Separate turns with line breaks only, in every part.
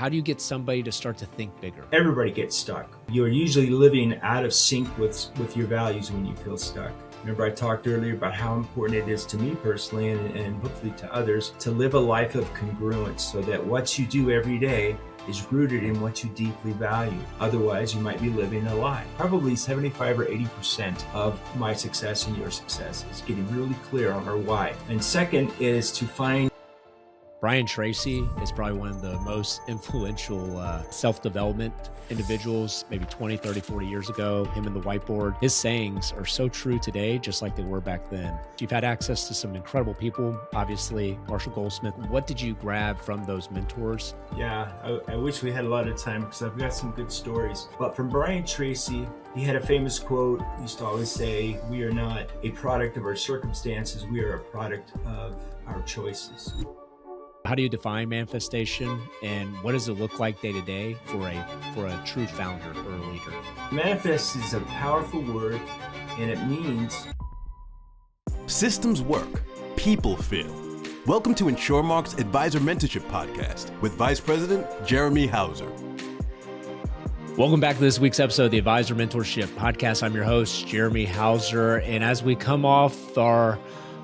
how do you get somebody to start to think bigger?
Everybody gets stuck. You're usually living out of sync with your values when you feel stuck. Remember, I talked earlier about how important it is to me personally and hopefully to others to live a life of congruence so that what you do every day is rooted in what you deeply value. Otherwise, you might be living a lie. Probably 75 or 80% of my success and your success is getting really clear on our why. And second is to find
Brian Tracy is probably one of the most influential self-development individuals, maybe 20, 30, 40 years ago, him and the whiteboard. His sayings are so true today, just like they were back then. You've had access to some incredible people, obviously, Marshall Goldsmith. What did you grab from those mentors?
Yeah, I wish we had a lot of time because I've got some good stories. But from Brian Tracy, he had a famous quote. He used to always say, "We are not a product of our circumstances. We are a product of our choices."
How do you define manifestation, and what does it look like day to day for a true founder or a leader?
Manifest is a powerful word, and it means
systems work, people fail. Welcome to InsureMark's Advisor Mentorship Podcast with Vice President Jeremy Hauser.
Welcome back to this week's episode of the Advisor Mentorship Podcast. I'm your host, Jeremy Hauser, and as we come off our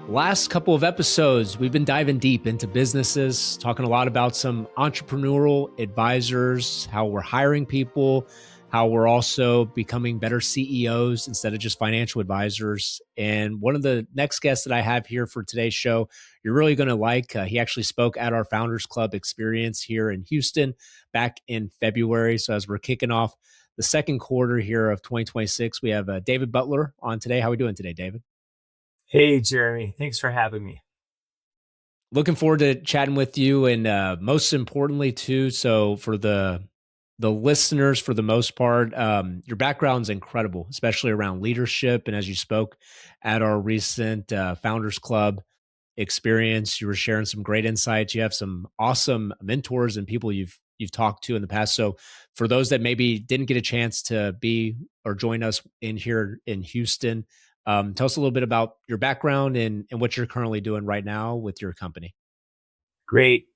last couple of episodes, we've been diving deep into businesses, talking a lot about some entrepreneurial advisors, how we're hiring people, how we're also becoming better CEOs instead of just financial advisors. And one of the next guests that I have here for today's show, you're really going to like. He actually spoke at our Founders Club experience here in Houston back in February. So as we're kicking off the second quarter here of 2026, we have David Butler on today. How are we doing today, David?
Hey, Jeremy. Thanks for having me.
Looking forward to chatting with you. And most importantly, too, so for the listeners, for the most part, your background's incredible, especially around leadership. And as you spoke at our recent Founders Club experience, you were sharing some great insights. You have some awesome mentors and people you've talked to in the past. So for those that maybe didn't get a chance to be or join us in here in Houston, tell us a little bit about your background and what you're currently doing right now with your company.
Great.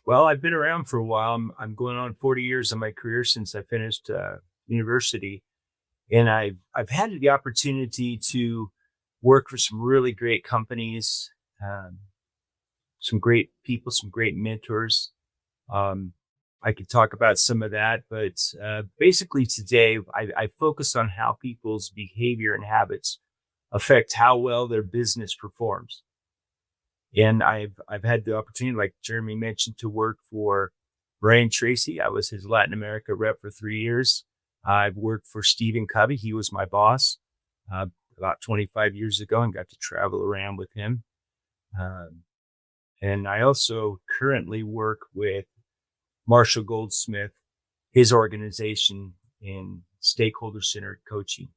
Well, I've been around for a while. I'm going on 40 years of my career since I finished university. And I've had the opportunity to work for some really great companies, some great people, some great mentors. I could talk about some of that, but basically today I focus on how people's behavior and habits affect how well their business performs. And I've had the opportunity, like Jeremy mentioned, to work for Brian Tracy. I was his Latin America rep for 3 years. I've worked for Stephen Covey. He was my boss about 25 years ago and got to travel around with him. And I also currently work with Marshall Goldsmith, his organization in stakeholder-centered coaching.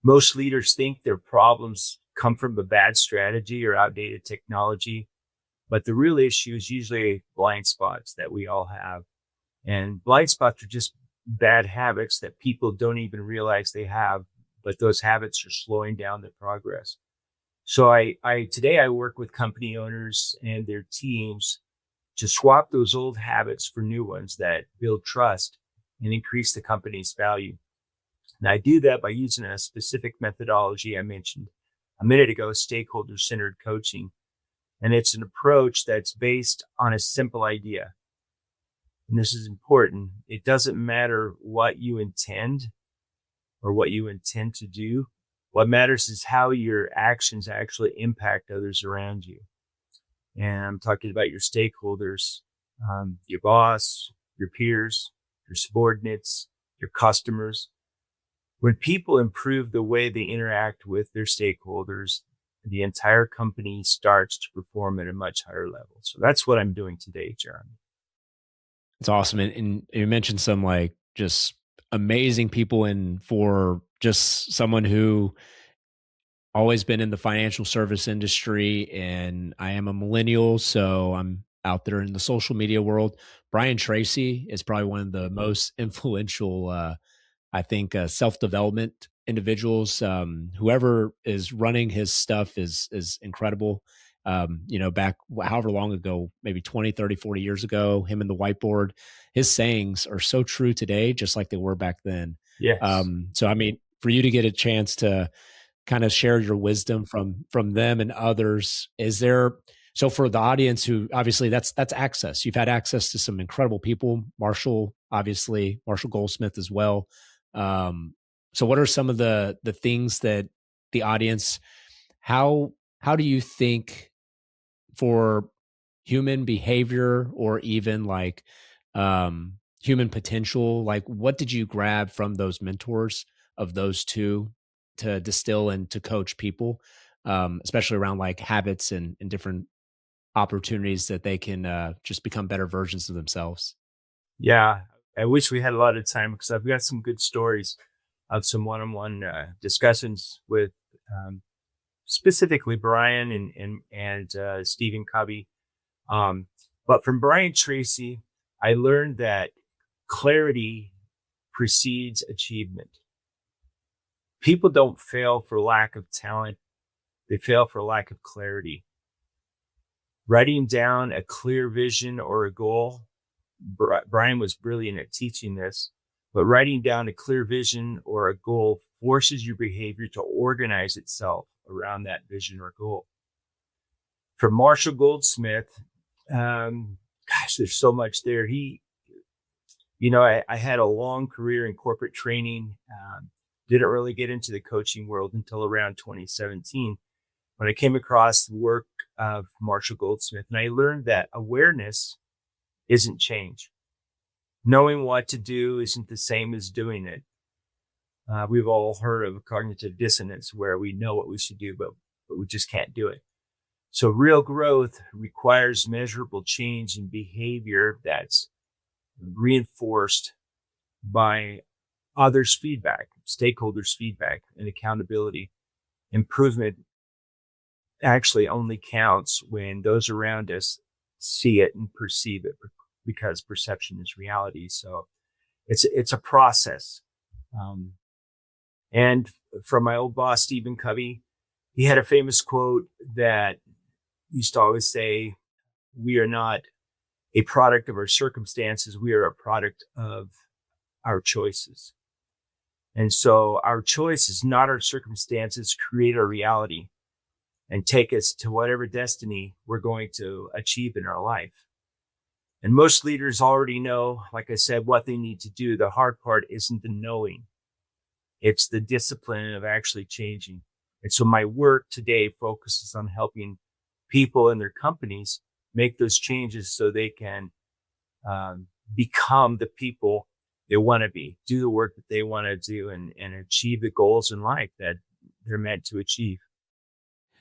Most leaders think their problems come from a bad strategy or outdated technology, but the real issue is usually blind spots that we all have. And blind spots are just bad habits that people don't even realize they have, but those habits are slowing down their progress. So today I work with company owners and their teams to swap those old habits for new ones that build trust and increase the company's value. And I do that by using a specific methodology I mentioned a minute ago, stakeholder-centered coaching. And it's an approach that's based on a simple idea. And this is important. It doesn't matter what you intend or what you intend to do. What matters is how your actions actually impact others around you. And I'm talking about your stakeholders, your boss, your peers, your subordinates, your customers. When people improve the way they interact with their stakeholders, the entire company starts to perform at a much higher level. So that's what I'm doing today, Jeremy.
It's awesome. And you mentioned some like just amazing people, and for just someone who always been in the financial service industry, and I am a millennial, so I'm out there in the social media world. Brian Tracy is probably one of the most influential, I think, self-development individuals. Whoever is running his stuff is incredible. back however long ago, maybe 20, 30, 40 years ago, him and the whiteboard, his sayings are so true today, just like they were back then.
Yes.
So, I mean, for you to get a chance to kind of share your wisdom from them and others, is there, so for the audience who obviously that's access, you've had access to some incredible people, obviously Marshall Goldsmith as well. So what are some of the things that the audience, how do you think for human behavior or even like human potential, like what did you grab from those mentors of those two to distill and to coach people, especially around like habits and different opportunities that they can just become better versions of themselves?
Yeah. I wish we had a lot of time because I've got some good stories of some one-on-one discussions with specifically Brian and Stephen Covey. But from Brian Tracy, I learned that clarity precedes achievement. People don't fail for lack of talent. They fail for lack of clarity. Writing down a clear vision or a goal. Brian was brilliant at teaching this, but writing down a clear vision or a goal forces your behavior to organize itself around that vision or goal. For Marshall Goldsmith, there's so much there. I had a long career in corporate training. Didn't really get into the coaching world until around 2017 when I came across the work of Marshall Goldsmith. And I learned that awareness isn't change. Knowing what to do isn't the same as doing it. We've all heard of cognitive dissonance where we know what we should do, but we just can't do it. So real growth requires measurable change in behavior that's reinforced by others' feedback, stakeholders' feedback, and accountability. Improvement actually only counts when those around us see it and perceive it, because perception is reality. So it's a process. And from my old boss, Stephen Covey, he had a famous quote that used to always say, "We are not a product of our circumstances. We are a product of our choices." And so our choices, not our circumstances, create our reality and take us to whatever destiny we're going to achieve in our life. And most leaders already know, like I said, what they need to do. The hard part isn't the knowing. It's the discipline of actually changing. And so my work today focuses on helping people and their companies make those changes so they can become the people they want to be, do the work that they want to do, and achieve the goals in life that they're meant to achieve.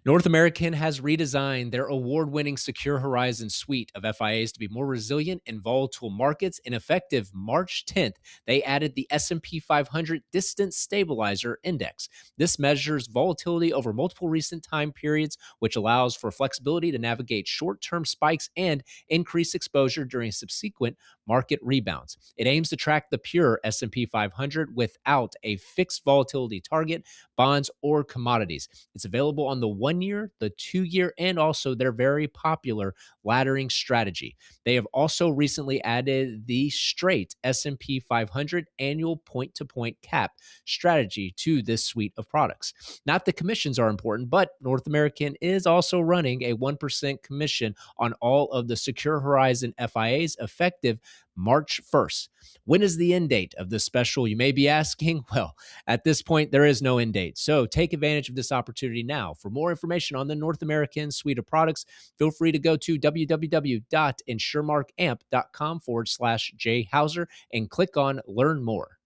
North American has redesigned their award-winning Secure Horizon suite of FIAs to be more resilient in volatile markets. And effective March 10th, they added the S&P 500 Distance Stabilizer Index. This measures volatility over multiple recent time periods, which allows for flexibility to navigate short-term spikes and increase exposure during subsequent market rebounds. It aims to track the pure S&P 500 without a fixed volatility target, bonds, or commodities. It's available on the 1-year, the 2-year, and also their very popular laddering strategy. They have also recently added the straight S&P 500 annual point-to-point cap strategy to this suite of products. Not that commissions are important, but North American is also running a 1% commission on all of the Secure Horizon FIAs effective March 1st. When is the end date of this special, you may be asking? Well, at this point, there is no end date. So take advantage of this opportunity now. For more information on the North American suite of products, feel free to go to www.insuremarkamp.com/jhauser and click on Learn More.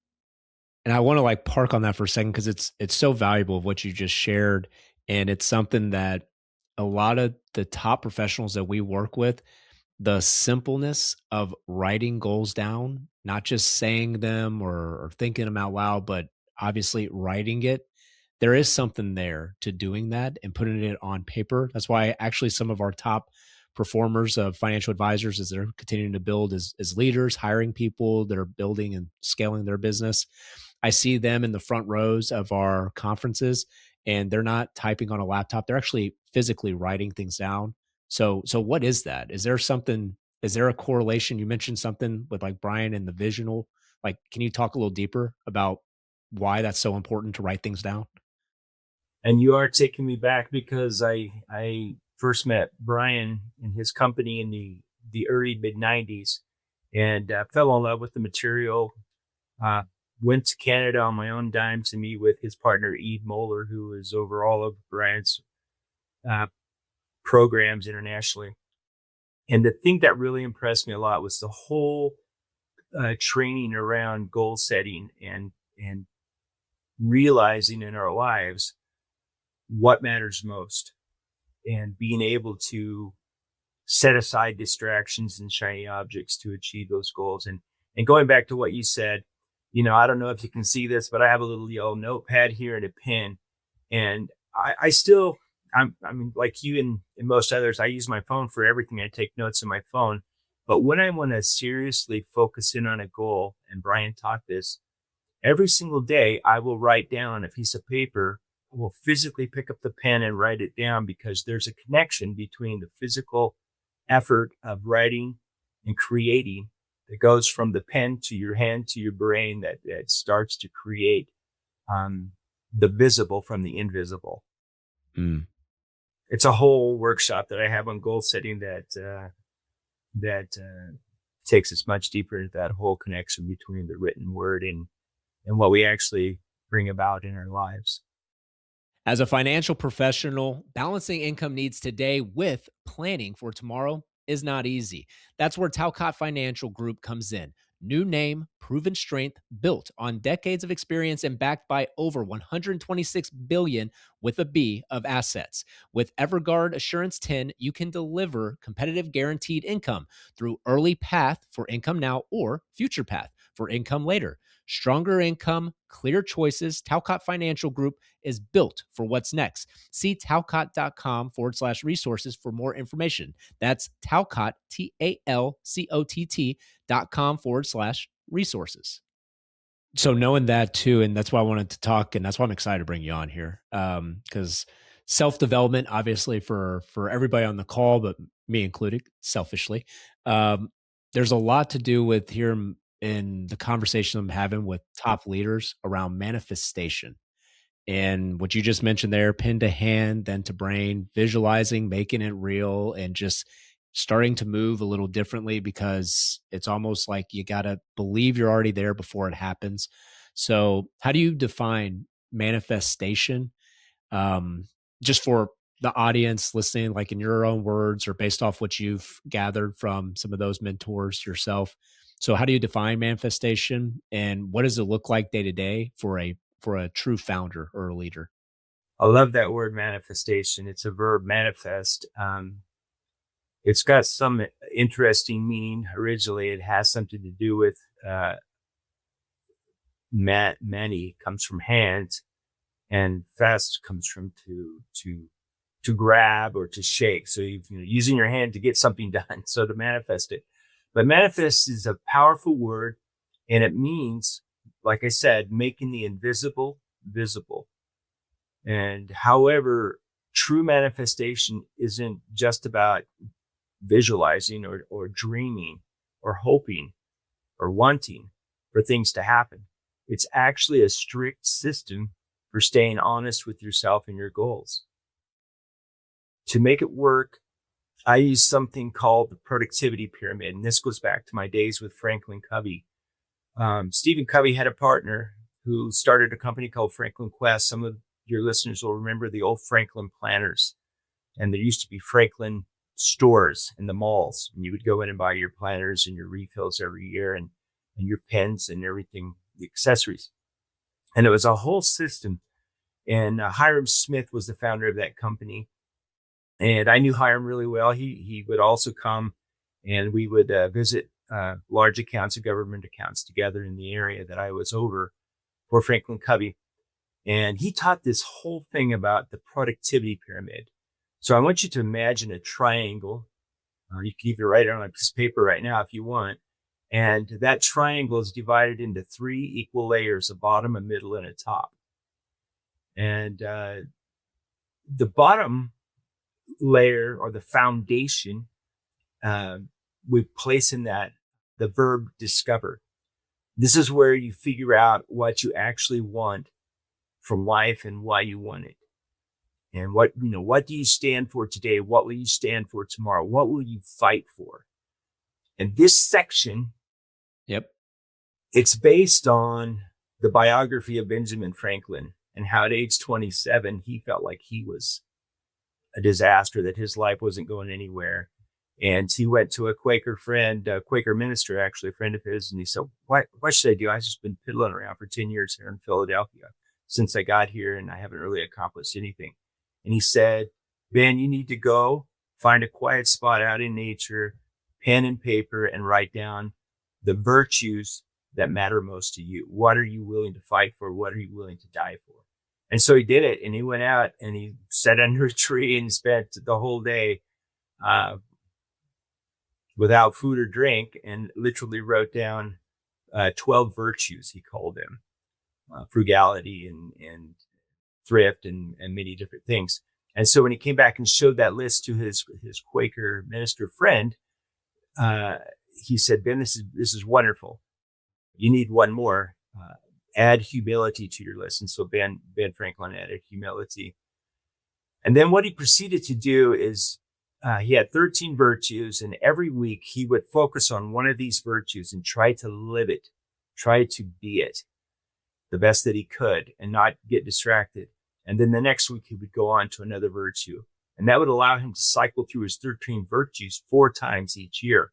And I want to like park on that for a second because it's so valuable of what you just shared. And it's something that a lot of the top professionals that we work with, the simpleness of writing goals down, not just saying them or thinking them out loud, but obviously writing it. There is something there to doing that and putting it on paper. That's why actually some of our top performers of financial advisors, as they're continuing to build as leaders, hiring people that are building and scaling their business, I see them in the front rows of our conferences, and they're not typing on a laptop. They're actually physically writing things down. So what is that? Is there a correlation? You mentioned something with like Brian and the visional. Like, can you talk a little deeper about why that's so important to write things down?
And you are taking me back because I first met Brian and his company in the early mid 90s and fell in love with the material. Went to Canada on my own dime to meet with his partner, Eve Moeller, who is over all of Brian's programs internationally. And the thing that really impressed me a lot was the whole training around goal setting and realizing in our lives what matters most and being able to set aside distractions and shiny objects to achieve those goals. And going back to what you said, I don't know if you can see this, but I have a little yellow notepad here and a pen. And I mean, like you and most others, I use my phone for everything. I take notes on my phone. But when I want to seriously focus in on a goal, and Brian taught this, every single day I will write down on a piece of paper. I will physically pick up the pen and write it down because there's a connection between the physical effort of writing and creating that goes from the pen to your hand to your brain that starts to create the visible from the invisible.
Mm.
It's a whole workshop that I have on goal setting that takes us much deeper into that whole connection between the written word and what we actually bring about in our lives.
As a financial professional, balancing income needs today with planning for tomorrow is not easy. That's where Talcott Financial Group comes in. New name, proven strength, built on decades of experience and backed by over $126 billion with a B of assets. With Everguard Assurance 10, you can deliver competitive guaranteed income through Early Path for income now or Future Path for income later. Stronger income, clear choices. Talcott Financial Group is built for what's next. See talcott.com/resources for more information. That's Talcott, TALCOTT.com/resources. So knowing that too, and that's why I wanted to talk, and that's why I'm excited to bring you on here, because self-development, obviously for everybody on the call, but me included, selfishly, there's a lot to do with here in the conversation I'm having with top leaders around manifestation. And what you just mentioned there, pen to hand, then to brain, visualizing, making it real, and just starting to move a little differently because it's almost like you got to believe you're already there before it happens. So how do you define manifestation? Just for the audience listening, like in your own words or based off what you've gathered from some of those mentors yourself. So how do you define manifestation and what does it look like day to day for a true founder or a leader?
I love that word manifestation. It's a verb, manifest. It's got some interesting meaning. Originally, it has something to do with many comes from hands, and fast comes from to grab or to shake. So using your hand to get something done. So to manifest it. But manifest is a powerful word, and it means, like I said, making the invisible visible. And however, true manifestation isn't just about visualizing or dreaming or hoping or wanting for things to happen. It's actually a strict system for staying honest with yourself and your goals. To make it work, I use something called the productivity pyramid. And this goes back to my days with Franklin Covey. Stephen Covey had a partner who started a company called Franklin Quest. Some of your listeners will remember the old Franklin planners. And there used to be Franklin stores in the malls. And you would go in and buy your planners and your refills every year and your pens and everything, the accessories. And it was a whole system. And Hiram Smith was the founder of that company. And I knew Hiram really well. He would also come and we would visit large accounts and government accounts together in the area that I was over for Franklin Covey. And he taught this whole thing about the productivity pyramid. So I want you to imagine a triangle. You can even write it on a piece of paper right now if you want. And that triangle is divided into 3 equal layers, a bottom, a middle, and a top. And the bottom layer, or the foundation, we place in that the verb discover. This is where you figure out what you actually want from life and why you want it. And what do you stand for today? What will you stand for tomorrow? What will you fight for? And this section, it's based on the biography of Benjamin Franklin, and how at age 27, he felt like he was a disaster, that his life wasn't going anywhere. And he went to a Quaker friend, a Quaker minister, actually a friend of his, and he said, what should I do? I've just been piddling around for 10 years here in Philadelphia since I got here, and I haven't really accomplished anything. And he said, Ben, you need to go find a quiet spot out in nature, pen and paper, and write down the virtues that matter most to you. What are you willing to fight for? What are you willing to die for? And so he did it, and he went out and he sat under a tree and spent the whole day without food or drink, and literally wrote down 12 virtues, he called them, frugality and thrift and many different things. And so when he came back and showed that list to his Quaker minister friend, he said, Ben, this is wonderful. You need one more. Add humility to your list. And so Ben Franklin added humility. And then what he proceeded to do is he had 13 virtues, and every week he would focus on one of these virtues and try to live it, try to be it the best that he could and not get distracted. And then the next week he would go on to another virtue. And that would allow him to cycle through his 13 virtues 4 times each year.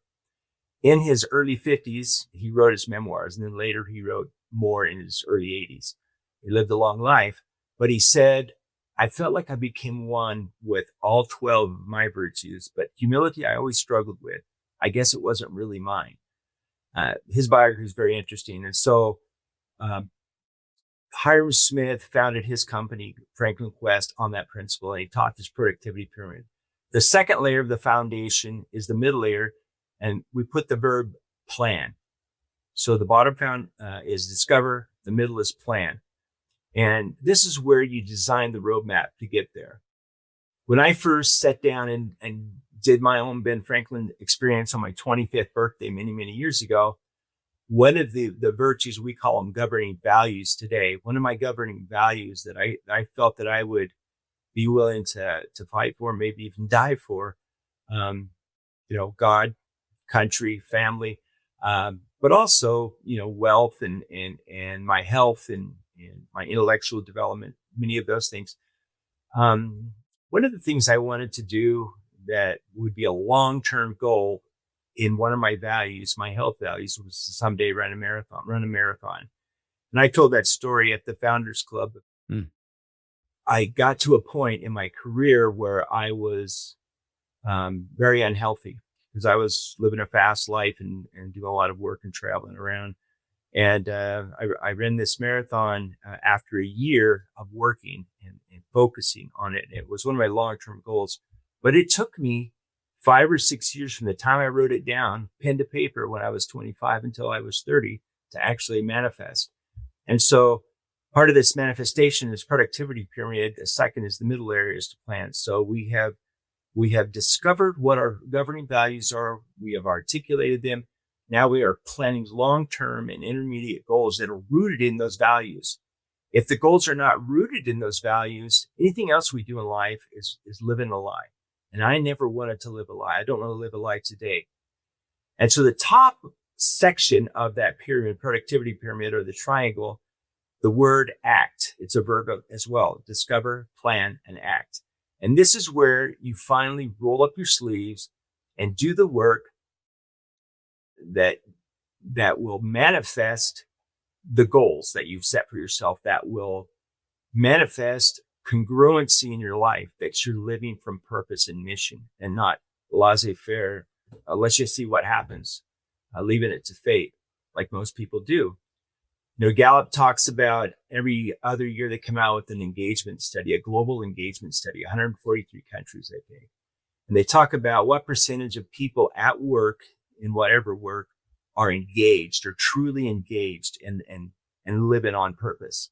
In his early 50s, he wrote his memoirs, and then later he wrote more in his early 80s. He lived a long life, but he said, I felt like I became one with all 12 of my virtues, but humility I always struggled with. I guess it wasn't really mine. His biography is very interesting. And so Hiram Smith founded his company, Franklin Quest, on that principle, and he taught this productivity pyramid. The second layer of the foundation is the middle layer, and we put the verb plan. So the bottom is discover, the middle is plan. And this is where you design the roadmap to get there. When I first sat down and did my own Ben Franklin experience on my 25th birthday many, many years ago, one of the virtues, we call them governing values today, one of my governing values that I felt that I would be willing to fight for, maybe even die for, God, country, family, but also, wealth and my health and my intellectual development, many of those things. One of the things I wanted to do that would be a long-term goal in one of my values, my health values, was to someday run a marathon. And I told that story at the Founders Club. I got to a point in my career where I was very unhealthy because I was living a fast life and doing a lot of work and traveling around. And I ran this marathon after a year of working and focusing on it. And it was one of my long-term goals. But it took me 5 or 6 years from the time I wrote it down, pen to paper, when I was 25 until I was 30, to actually manifest. And so part of this manifestation is productivity pyramid. The second is the middle area is to plan. So we have discovered what our governing values are. We have articulated them. Now we are planning long-term and intermediate goals that are rooted in those values. If the goals are not rooted in those values, anything else we do in life is living a lie. And I never wanted to live a lie. I don't want to live a lie today. And so the top section of that pyramid, productivity pyramid, or the triangle, the word act, it's a verb as well. Discover, plan, and act. And this is where you finally roll up your sleeves and do the work that will manifest the goals that you've set for yourself, that will manifest congruency in your life, that you're living from purpose and mission and not laissez-faire. Let's just see what happens, leaving it to fate like most people do. Gallup talks about every other year they come out with an engagement study, a global engagement study, 143 countries, I think. And they talk about what percentage of people at work, in whatever work, are engaged or truly engaged and living on purpose.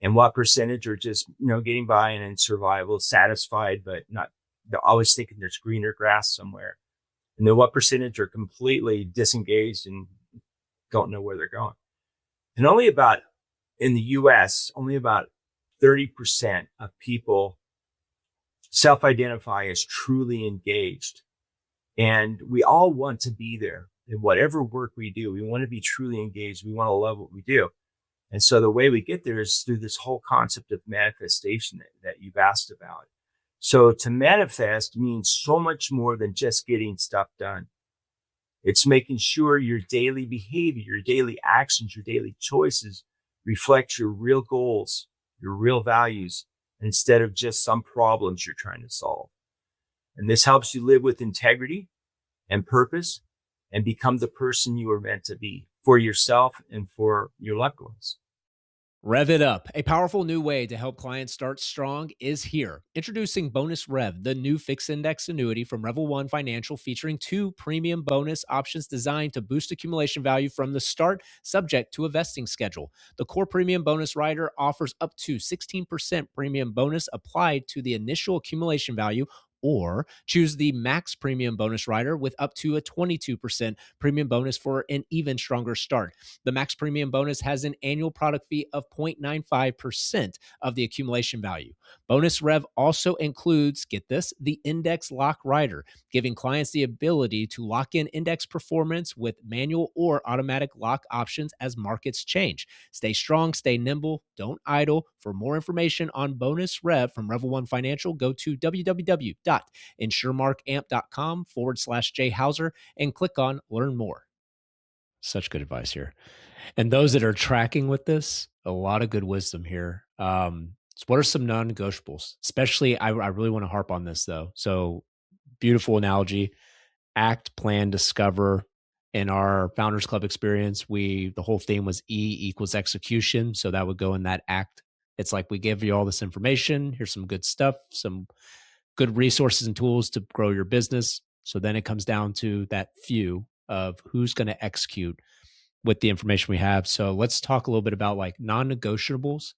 and what percentage are just, getting by and in survival, satisfied, but not, they're always thinking there's greener grass somewhere. And then what percentage are completely disengaged and don't know where they're going. And in the US, only about 30% of people self-identify as truly engaged. And we all want to be there in whatever work we do. We want to be truly engaged. We want to love what we do. And so the way we get there is through this whole concept of manifestation that you've asked about. So to manifest means so much more than just getting stuff done. It's making sure your daily behavior, your daily actions, your daily choices reflect your real goals, your real values, instead of just some problems you're trying to solve. And this helps you live with integrity and purpose and become the person you were meant to be for yourself and for your loved ones.
Rev it up. A powerful new way to help clients start strong is here. Introducing Bonus Rev, the new fixed index annuity from Revel One Financial, featuring 2 premium bonus options designed to boost accumulation value from the start, subject to a vesting schedule. The core premium bonus rider offers up to 16% premium bonus applied to the initial accumulation value, or choose the max premium bonus rider with up to a 22% premium bonus for an even stronger start. The max premium bonus has an annual product fee of 0.95% of the accumulation value. Bonus Rev also includes, get this, the index lock rider, giving clients the ability to lock in index performance with manual or automatic lock options as markets change. Stay strong, stay nimble, don't idle. For more information on Bonus Rev from Revel One Financial, go to www.insuremarkamp.com/J Hauser and click on Learn More. Such good advice here. And those that are tracking with this, a lot of good wisdom here. So what are some non-negotiables? Especially, I really want to harp on this though. So beautiful analogy: act, plan, discover. In our Founders Club experience, the whole theme was E = execution. So that would go in that act. It's like, we give you all this information. Here's some good stuff, some good resources and tools to grow your business. So then it comes down to that few of who's going to execute with the information we have. So let's talk a little bit about like non-negotiables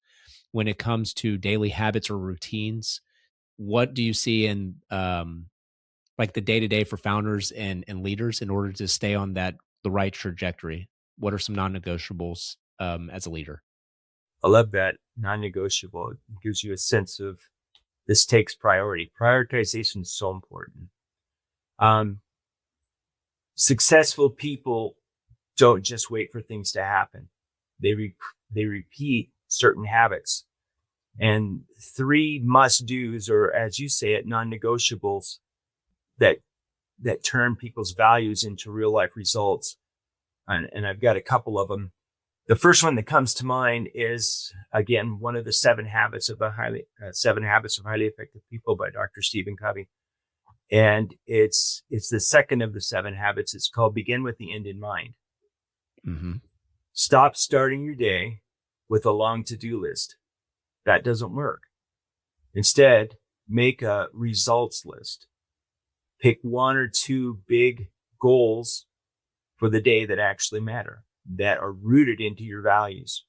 when it comes to daily habits or routines. What do you see in like the day-to-day for founders and leaders in order to stay on the right trajectory? What are some non-negotiables as a leader?
I love that. Non-negotiable. It gives you a sense of this takes priority. Prioritization is so important. Successful people don't just wait for things to happen. They repeat certain habits. And 3 must-dos, or as you say it, non-negotiables, that turn people's values into real life results. And I've got a couple of them. The first one that comes to mind is, again, one of the 7 habits of highly effective people by Dr. Stephen Covey. And it's the second of the 7 habits. It's called Begin with the End in Mind.
Mm-hmm.
Stop starting your day with a long to-do list. That doesn't work. Instead, make a results list. Pick 1 or 2 big goals for the day that actually matter, that are rooted into your values.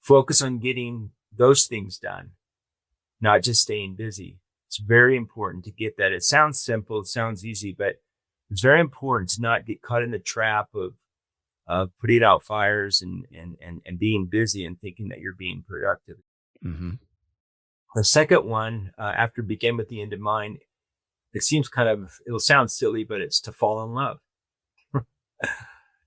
Focus on getting those things done, not just staying busy. It's very important to get that. It sounds simple, it sounds easy, but it's very important to not get caught in the trap of putting out fires and being busy and thinking that you're being productive.
Mm-hmm.
The second one, after begin with the end in mind, it'll sound silly, but it's to fall in love.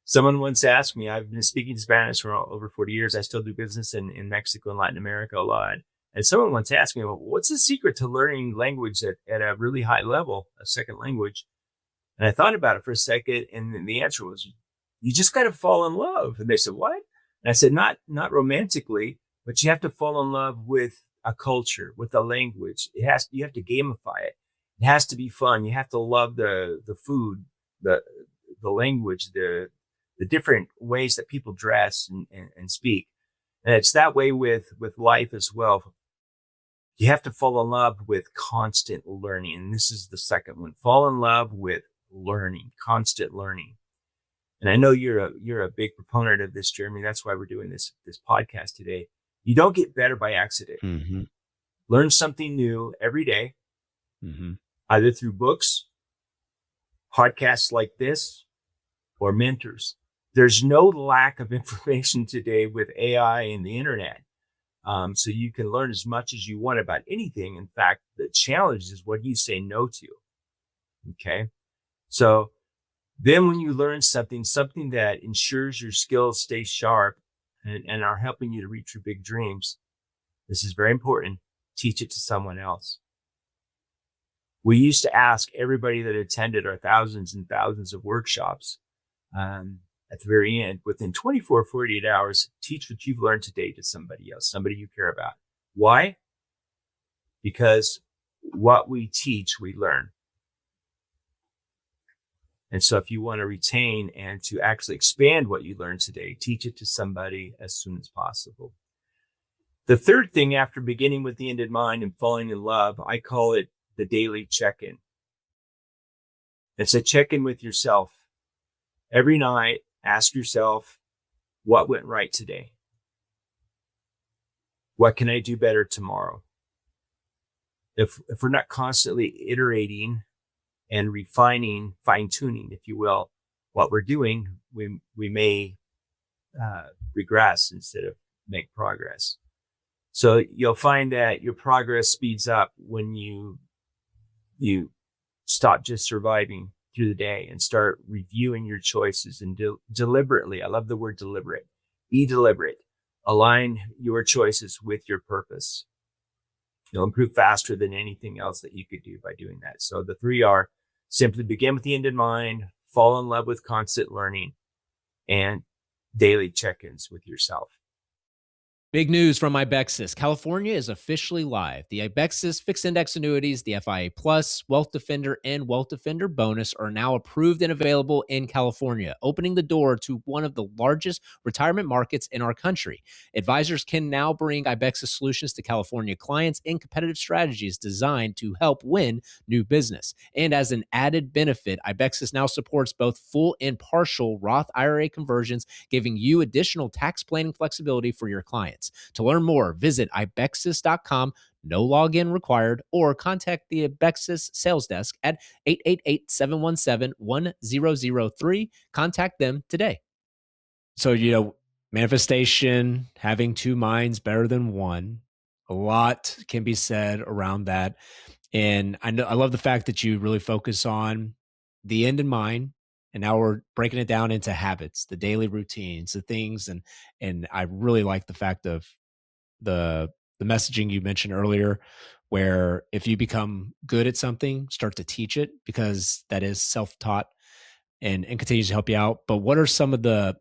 Someone once asked me, I've been speaking Spanish for over 40 years. I still do business in Mexico and Latin America a lot. And someone once asked me, well, what's the secret to learning language at a really high level, a second language? And I thought about it for a second. And the answer was, you just got to fall in love. And they said, what? And I said, not romantically, but you have to fall in love with a culture, with a language. You have to gamify it. It has to be fun. You have to love the food, the language, the different ways that people dress and speak. And it's that way with life as well. You have to fall in love with constant learning. And this is the second one. Fall in love with learning, constant learning. And I know you're a big proponent of this, Jeremy. That's why we're doing this podcast today. You don't get better by accident.
Mm-hmm.
Learn something new every day,
Mm-hmm.
either through books, podcasts like this, or mentors. There's no lack of information today with AI and the internet. So you can learn as much as you want about anything. In fact, the challenge is what you say no to. Okay. So then when you learn something that ensures your skills stay sharp and are helping you to reach your big dreams, this is very important. Teach it to someone else. We used to ask everybody that attended our thousands and thousands of workshops, at the very end, within 24, 48 hours, teach what you've learned today to somebody else, somebody you care about. Why? Because what we teach, we learn. And so if you want to retain and to actually expand what you learned today, teach it to somebody as soon as possible. The third thing, after beginning with the end in mind and falling in love, I call it the daily check-in. It's a check-in with yourself. Every night, ask yourself, what went right today? What can I do better tomorrow? If we're not constantly iterating and refining, fine-tuning, if you will, what we're doing, we may regress instead of make progress. So you'll find that your progress speeds up when you stop just surviving through the day and start reviewing your choices and deliberately. I love the word deliberate. Be deliberate. Align your choices with your purpose. You'll improve faster than anything else that you could do by doing that. So the three are: simply begin with the end in mind, fall in love with constant learning, and daily check-ins with yourself.
Big news from Ibexus. California is officially live. The Ibexus fixed index annuities, the FIA Plus, Wealth Defender, and Wealth Defender Bonus are now approved and available in California, opening the door to one of the largest retirement markets in our country. Advisors can now bring Ibexus solutions to California clients in competitive strategies designed to help win new business. And as an added benefit, Ibexus now supports both full and partial Roth IRA conversions, giving you additional tax planning flexibility for your clients. To learn more, visit ibexus.com, no login required, or contact the Ibexus sales desk at 888-717-1003. Contact them today. So, manifestation, having two minds better than one, a lot can be said around that. And I love the fact that you really focus on the end in mind. And now we're breaking it down into habits, the daily routines, the things. And I really like the fact of the messaging you mentioned earlier, where if you become good at something, start to teach it, because that is self-taught and continues to help you out. But what are some of so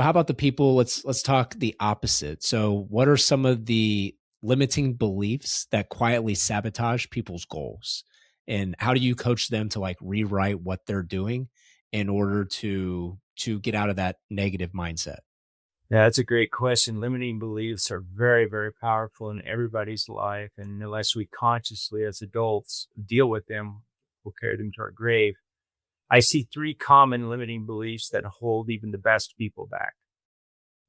how about the people, let's talk the opposite. So what are some of the limiting beliefs that quietly sabotage people's goals? And how do you coach them to rewrite what they're doing in order to get out of that negative mindset?
Yeah, that's a great question. Limiting beliefs are very, very powerful in everybody's life. And unless we consciously, as adults, deal with them, we'll carry them to our grave. I see three common limiting beliefs that hold even the best people back.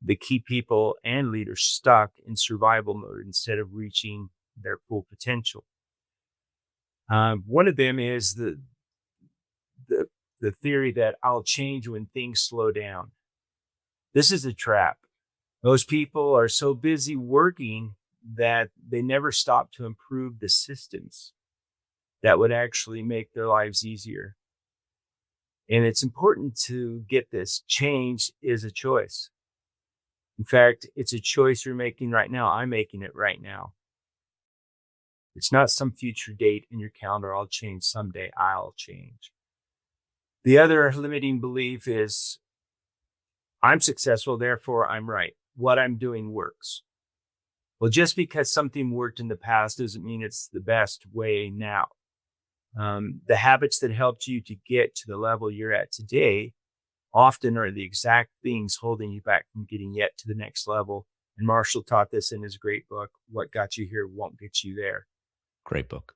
They keep people and leaders stuck in survival mode instead of reaching their full potential. One of them is the theory that I'll change when things slow down. This is a trap. Most people are so busy working that they never stop to improve the systems that would actually make their lives easier. And it's important to get this. Change is a choice. In fact, it's a choice you're making right now. I'm making it right now. It's not some future date in your calendar. I'll change someday. I'll change. The other limiting belief is I'm successful, therefore I'm right. What I'm doing works. Well, just because something worked in the past doesn't mean it's the best way now. The habits that helped you to get to the level you're at today often are the exact things holding you back from getting yet to the next level. And Marshall taught this in his great book, What Got You Here Won't Get You There.
Great book.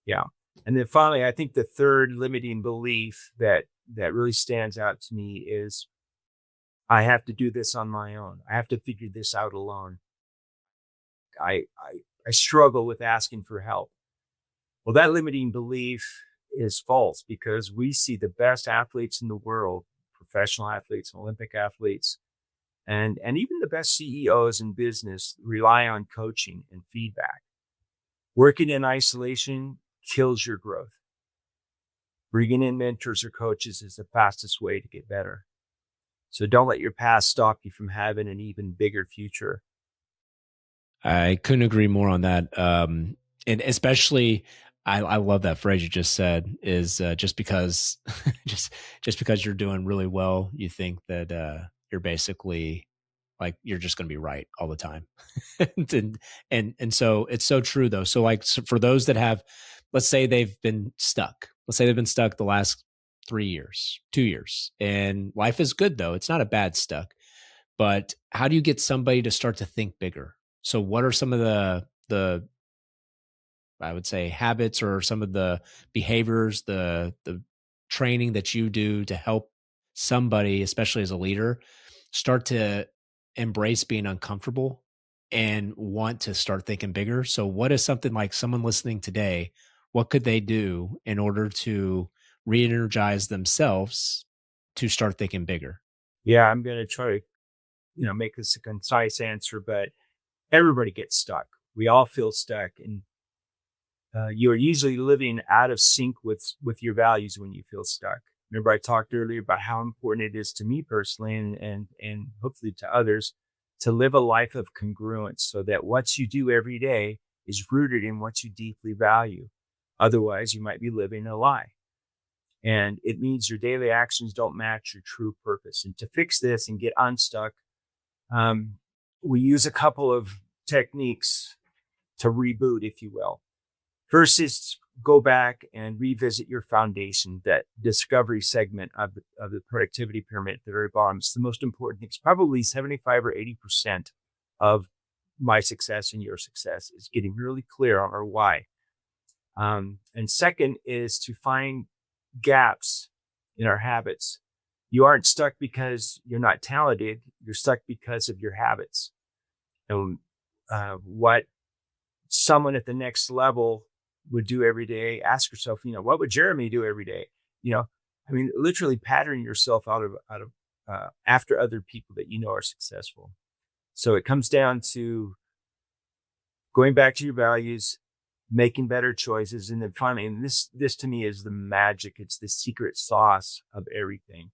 Yeah. And then finally, I think the third limiting belief that really stands out to me is I have to do this on my own. I have to figure this out alone. I struggle with asking for help. Well, that limiting belief is false because we see the best athletes in the world, professional athletes, Olympic athletes, and even the best CEOs in business rely on coaching and feedback. Working in isolation kills your growth. Bringing in mentors or coaches is the fastest way to get better. So don't let your past stop you from having an even bigger future.
I couldn't agree more on that. And especially, I love that phrase you just said is just because, just because you're doing really well, you think that you're basically like you're just going to be right all the time. And so it's so true though. So like for those that have, let's say they've been stuck. Let's say they've been stuck the last 3 years, 2 years, and life is good though. It's not a bad stuck. But how do you get somebody to start to think bigger? So what are some of the I would say habits or some of the behaviors, the training that you do to help somebody, especially as a leader, start to embrace being uncomfortable and want to start thinking bigger? So what is something like someone listening today, what could they do in order to re-energize themselves to start thinking bigger?
Yeah, I'm going to try to, make this a concise answer, but everybody gets stuck. We all feel stuck, and you're usually living out of sync with your values when you feel stuck. Remember, I talked earlier about how important it is to me personally, and hopefully to others, to live a life of congruence, so that what you do every day is rooted in what you deeply value. Otherwise, you might be living a lie, and it means your daily actions don't match your true purpose. And to fix this and get unstuck, we use a couple of techniques to reboot, if you will. First is go back and revisit your foundation, that discovery segment of the productivity pyramid at the very bottom. It's the most important thing. It's probably 75 or 80% of my success and your success is getting really clear on our why. And second is to find gaps in our habits. You aren't stuck because you're not talented. You're stuck because of your habits. And what someone at the next level would do every day, ask yourself, what would Jeremy do every day? Literally pattern yourself out of after other people that are successful. So it comes down to going back to your values, making better choices, and then finally, and this to me is the magic. It's the secret sauce of everything.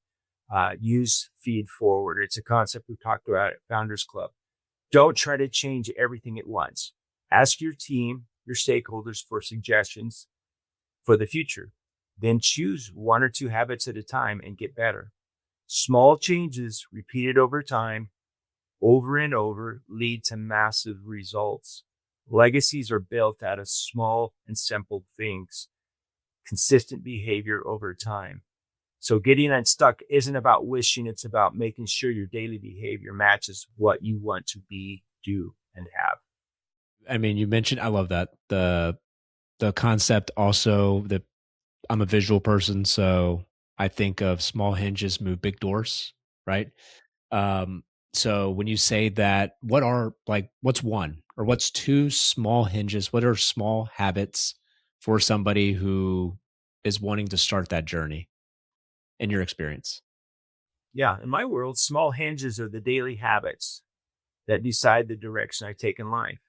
Use feed forward. It's a concept we talked about at Founders Club. Don't try to change everything at once. Ask your team, your stakeholders for suggestions for the future. Then choose 1 or 2 habits at a time and get better. Small changes repeated over time, over and over, lead to massive results. Legacies are built out of small and simple things, consistent behavior over time. So getting unstuck isn't about wishing, it's about making sure your daily behavior matches what you want to be, do, and have.
I mean, you mentioned, I love that. The concept also that I'm a visual person, so I think of small hinges move big doors, right? So when you say that, what's one or what's 2 small hinges? What are small habits for somebody who is wanting to start that journey in your experience?
Yeah, in my world, small hinges are the daily habits that decide the direction I take in life.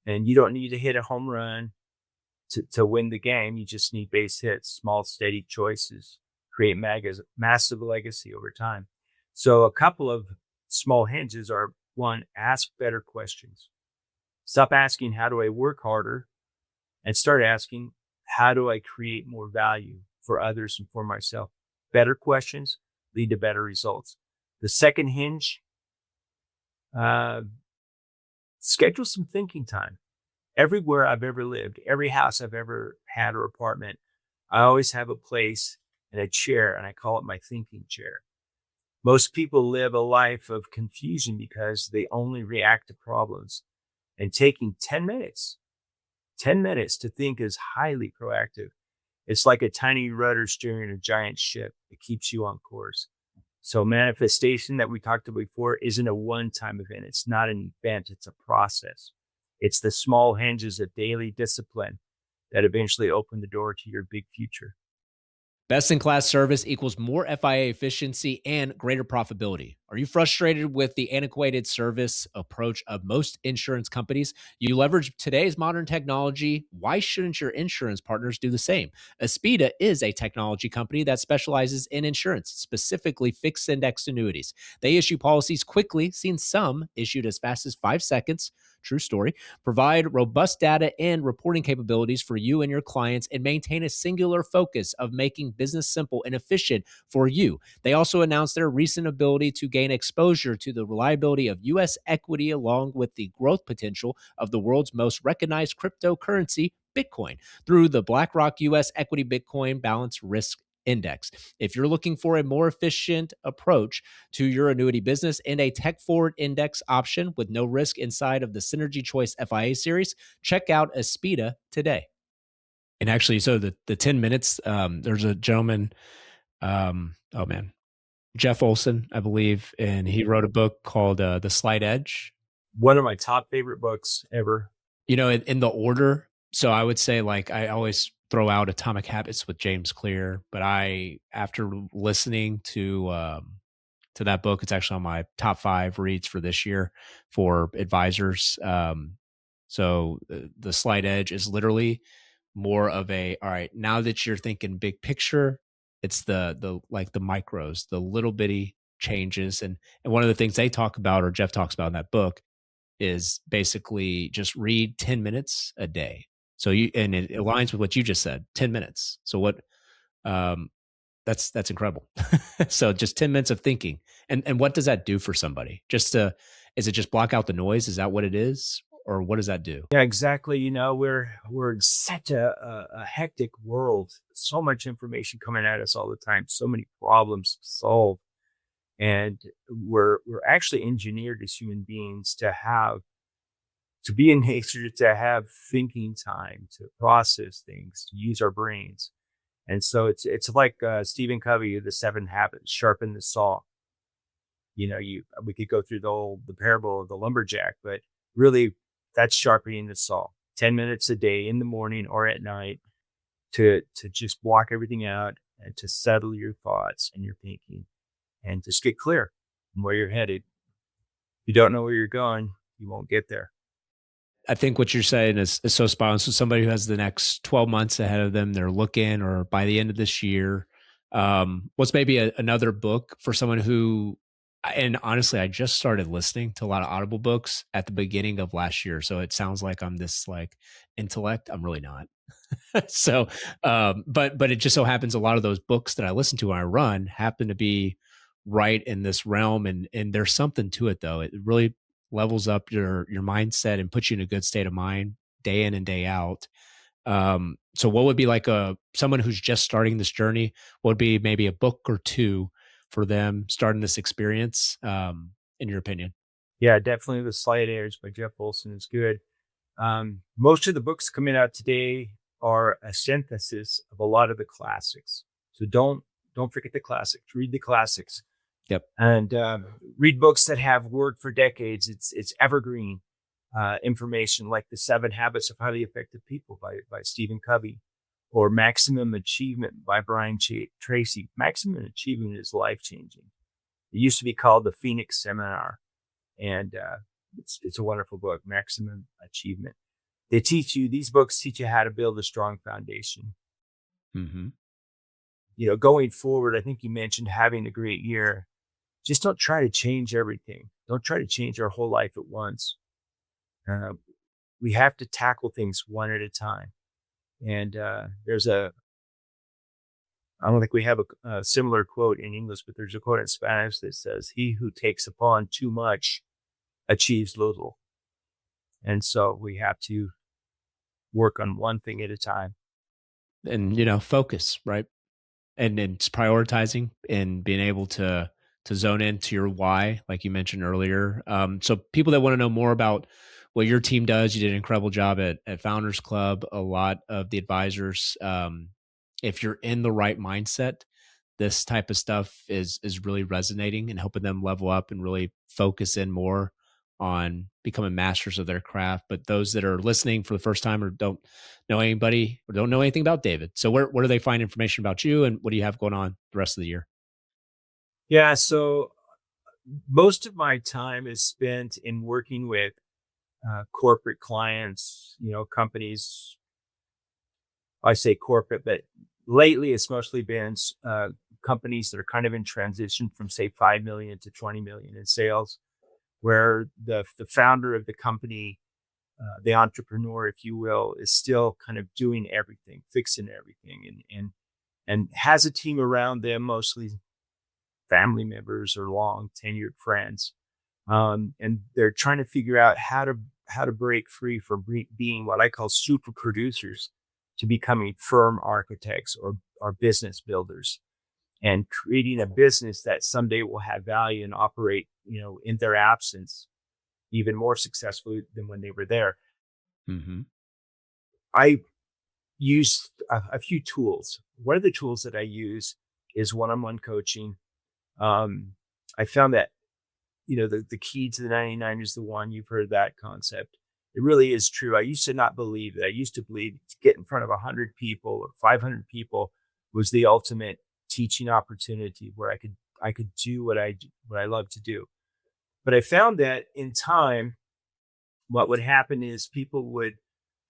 And you don't need to hit a home run to win the game. You just need base hits, small, steady choices, create massive legacy over time. So a couple of small hinges are: 1, ask better questions. Stop asking, how do I work harder? And start asking, how do I create more value for others and for myself? Better questions lead to better results. The second hinge, schedule some thinking time. Everywhere I've ever lived, every house I've ever had or apartment, I always have a place and a chair, and I call it my thinking chair. Most people live a life of confusion because they only react to problems. And taking 10 minutes to think is highly proactive. It's like a tiny rudder steering a giant ship. It keeps you on course. So manifestation that we talked about before isn't a one-time event. It's not an event. It's a process. It's the small hinges of daily discipline that eventually open the door to your big future.
Best-in-class service equals more FIA efficiency and greater profitability. Are you frustrated with the antiquated service approach of most insurance companies? You leverage today's modern technology. Why shouldn't your insurance partners do the same? Aspida is a technology company that specializes in insurance, specifically fixed index annuities. They issue policies quickly, seeing some issued as fast as 5 seconds. True story. Provide robust data and reporting capabilities for you and your clients, and maintain a singular focus of making business simple and efficient for you. They also announced their recent ability to gain exposure to the reliability of U.S. equity, along with the growth potential of the world's most recognized cryptocurrency, Bitcoin, through the BlackRock U.S. Equity Bitcoin Balance Risk Index. If you're looking for a more efficient approach to your annuity business and a tech forward index option with no risk inside of the Synergy Choice FIA series, check out Aspida today. And actually, so the 10 minutes, there's a gentleman, oh man, Jeff Olson, I believe, and he wrote a book called The Slight Edge.
One of my top favorite books ever.
You know, in the order. So I would say, like, I always throw out Atomic Habits with James Clear, but after listening to that book, it's actually on my top 5 reads for this year for advisors. So the Slight Edge is literally more of a, all right, now that you're thinking big picture, it's the like the micros, the little bitty changes. And one of the things they talk about, or Jeff talks about in that book, is basically just read 10 minutes a day. So and it aligns with what you just said, 10 minutes. So that's incredible. So just 10 minutes of thinking. And what does that do for somebody? Is it just block out the noise? Is that what it is? Or what does that do?
Yeah, exactly. You know, we're in such a hectic world. So much information coming at us all the time. So many problems to solve. And we're actually engineered as human beings to be in nature, to have thinking time, to process things, to use our brains. And so it's like Stephen Covey, the 7 habits, sharpen the saw. You know, we could go through the parable of the lumberjack, but really that's sharpening the saw. 10 minutes a day in the morning or at night to just block everything out and to settle your thoughts and your thinking and just get clear on where you're headed. If you don't know where you're going, you won't get there.
I think what you're saying is so spot on. So somebody who has the next 12 months ahead of them, they're looking, or by the end of this year, what's maybe another book for someone who, and honestly, I just started listening to a lot of Audible books at the beginning of last year. So it sounds like I'm this like intellect. I'm really not. So, but it just so happens a lot of those books that I listen to when I run happen to be right in this realm. And there's something to it though. It really levels up your mindset and puts you in a good state of mind day in and day out. So what would be like someone who's just starting this journey? What would be maybe a book or two for them starting this experience, in your opinion?
Yeah, definitely The Slight Edge by Jeff Olson is good. Most of the books coming out today are a synthesis of a lot of the classics. So don't forget the classics. Read the classics.
Yep.
And read books that have worked for decades. It's evergreen information, like The 7 Habits of Highly Effective People by Stephen Covey, or Maximum Achievement by Brian Tracy. Maximum Achievement is life-changing. It used to be called the Phoenix Seminar, and it's a wonderful book, Maximum Achievement. These books teach you how to build a strong foundation.
Mm-hmm.
You know, going forward, I think you mentioned having a great year. Just don't try to change everything. Don't try to change our whole life at once. We have to tackle things one at a time. And I don't think we have a similar quote in English, but there's a quote in Spanish that says, "He who takes upon too much achieves little." And so we have to work on one thing at a time.
And, focus, right? And it's prioritizing and being able to zone into your why, like you mentioned earlier. So people that want to know more about what your team does, you did an incredible job at Founders Club. A lot of the advisors, if you're in the right mindset, this type of stuff is really resonating and helping them level up and really focus in more on becoming masters of their craft. But those that are listening for the first time or don't know anybody or don't know anything about David, so where do they find information about you, and what do you have going on the rest of the year?
Yeah. So most of my time is spent in working with corporate clients, companies. I say corporate, but lately it's mostly been companies that are kind of in transition from, say, 5 million to 20 million in sales, where the founder of the company, the entrepreneur, if you will, is still kind of doing everything, fixing everything, and has a team around them, mostly family members or long tenured friends, and they're trying to figure out how to break free from being what I call super producers to becoming firm architects or business builders, and creating a business that someday will have value and operate, in their absence, even more successfully than when they were there.
Mm-hmm.
I use a few tools. One of the tools that I use is one-on-one coaching. I found that, the key to the 99 is the one. You've heard that concept. It really is true. I used to not believe it. I used to believe to get in front of 100 people or 500 people was the ultimate teaching opportunity where I could do what I love to do. But I found that in time, what would happen is people would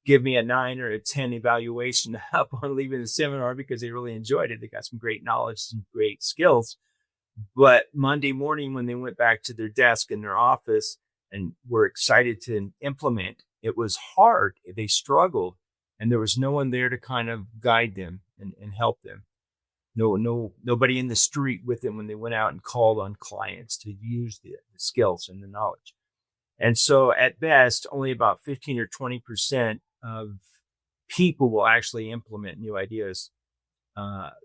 give me a 9 or a 10 evaluation upon leaving the seminar because they really enjoyed it. They got some great knowledge, some great skills. But Monday morning, when they went back to their desk in their office and were excited to implement, it was hard. They struggled, and there was no one there to kind of guide them and help them. Nobody in the street with them when they went out and called on clients to use the skills and the knowledge. And so at best, only about 15 or 20% of people will actually implement new ideas.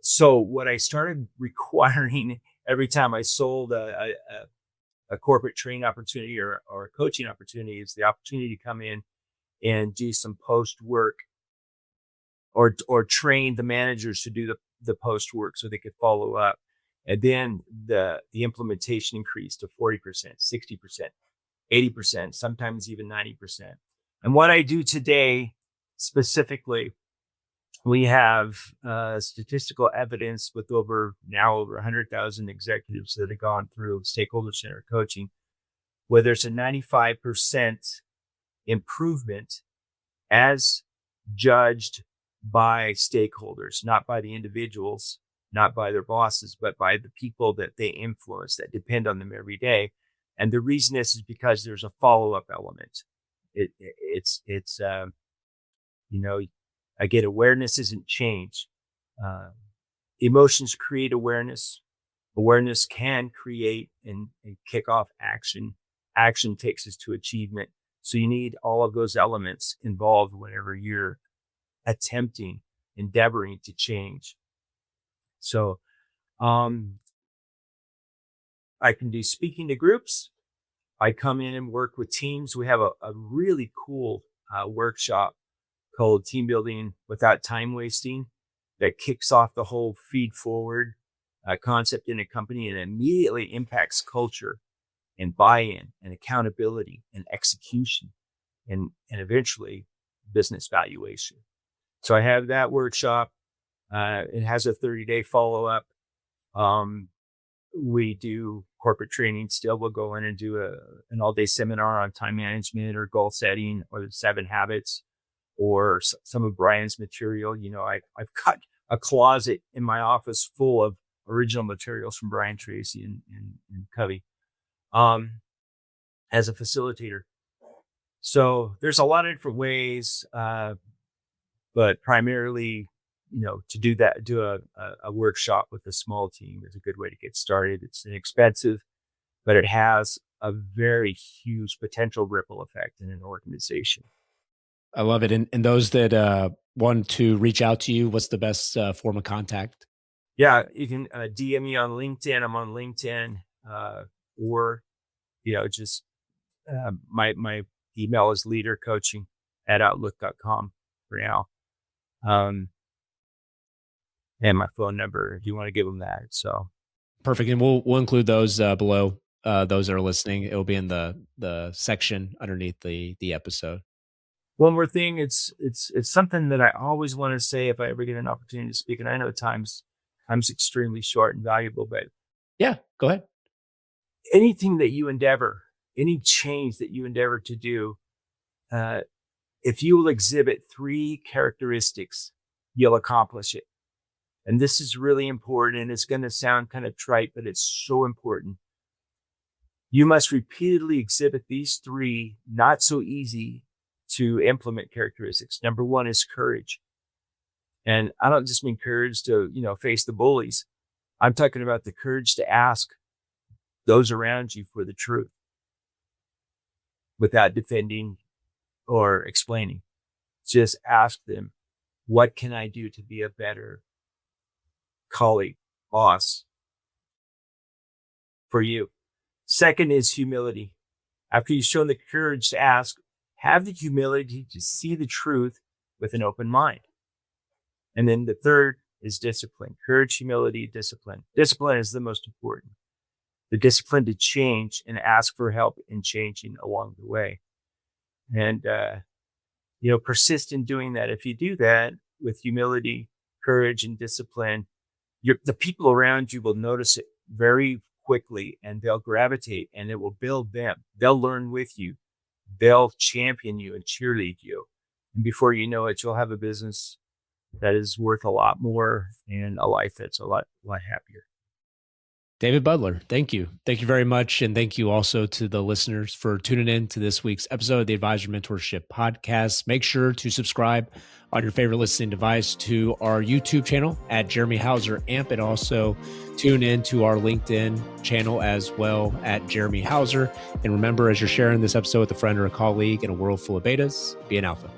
So what I started requiring every time I sold a corporate training opportunity or a coaching opportunity is the opportunity to come in and do some post work or train the managers to do the post work so they could follow up. And then the implementation increased to 40%, 60%, 80%, sometimes even 90%. And what I do today specifically, we have statistical evidence with over 100,000 executives that have gone through stakeholder-centered coaching, where there's a 95% improvement as judged by stakeholders, not by the individuals, not by their bosses, but by the people that they influence that depend on them every day. And the reason is because there's a follow-up element. Again, awareness isn't change. Emotions create awareness. Awareness can create and kick off action. Action takes us to achievement. So you need all of those elements involved whenever you're endeavoring to change. So I can do speaking to groups. I come in and work with teams. We have a really cool workshop called Team Building Without Time Wasting that kicks off the whole feed forward concept in a company and immediately impacts culture and buy-in and accountability and execution and eventually business valuation. So I have that workshop. It has a 30-day follow-up. We do corporate training still. We'll go in and do an all-day seminar on time management or goal setting or the 7 habits or some of Brian's material. I've got a closet in my office full of original materials from Brian, Tracy, and Covey as a facilitator. So there's a lot of different ways, but primarily, to do a workshop with a small team is a good way to get started. It's inexpensive, but it has a very huge potential ripple effect in an organization.
I love it. And those that want to reach out to you, what's the best form of contact?
Yeah, you can DM me on LinkedIn. I'm on LinkedIn, or just my email is leadercoaching@outlook.com for now. And my phone number if you want to give them that. So
perfect. And we'll include those below those that are listening. It will be in the section underneath the episode.
One more thing, it's something that I always want to say if I ever get an opportunity to speak, and I know time's extremely short and valuable, but
Yeah, go ahead.
anything that you endeavor, any change that you endeavor to do, if you will exhibit 3 characteristics, you'll accomplish it. And this is really important, and it's going to sound kind of trite, but it's so important. You must repeatedly exhibit these 3 not so easy to implement characteristics. Number 1 is courage. And I don't just mean courage to, face the bullies. I'm talking about the courage to ask those around you for the truth without defending or explaining. Just ask them, what can I do to be a better colleague, boss for you? Second is humility. After you've shown the courage to ask, have the humility to see the truth with an open mind. And then the third is discipline. Courage, humility, discipline. Discipline is the most important. The discipline to change and ask for help in changing along the way. And, persist in doing that. If you do that with humility, courage, and discipline, the people around you will notice it very quickly, and they'll gravitate, and it will build them. They'll learn with you. They'll champion you and cheerlead you. And before you know it, you'll have a business that is worth a lot more and a life that's a lot happier.
David Butler, thank you. Thank you very much. And thank you also to the listeners for tuning in to this week's episode of the Advisor Mentorship Podcast. Make sure to subscribe on your favorite listening device to our YouTube channel at Jeremy Hauser AMP, and also tune in to our LinkedIn channel as well at Jeremy Hauser. And remember, as you're sharing this episode with a friend or a colleague in a world full of betas, be an alpha.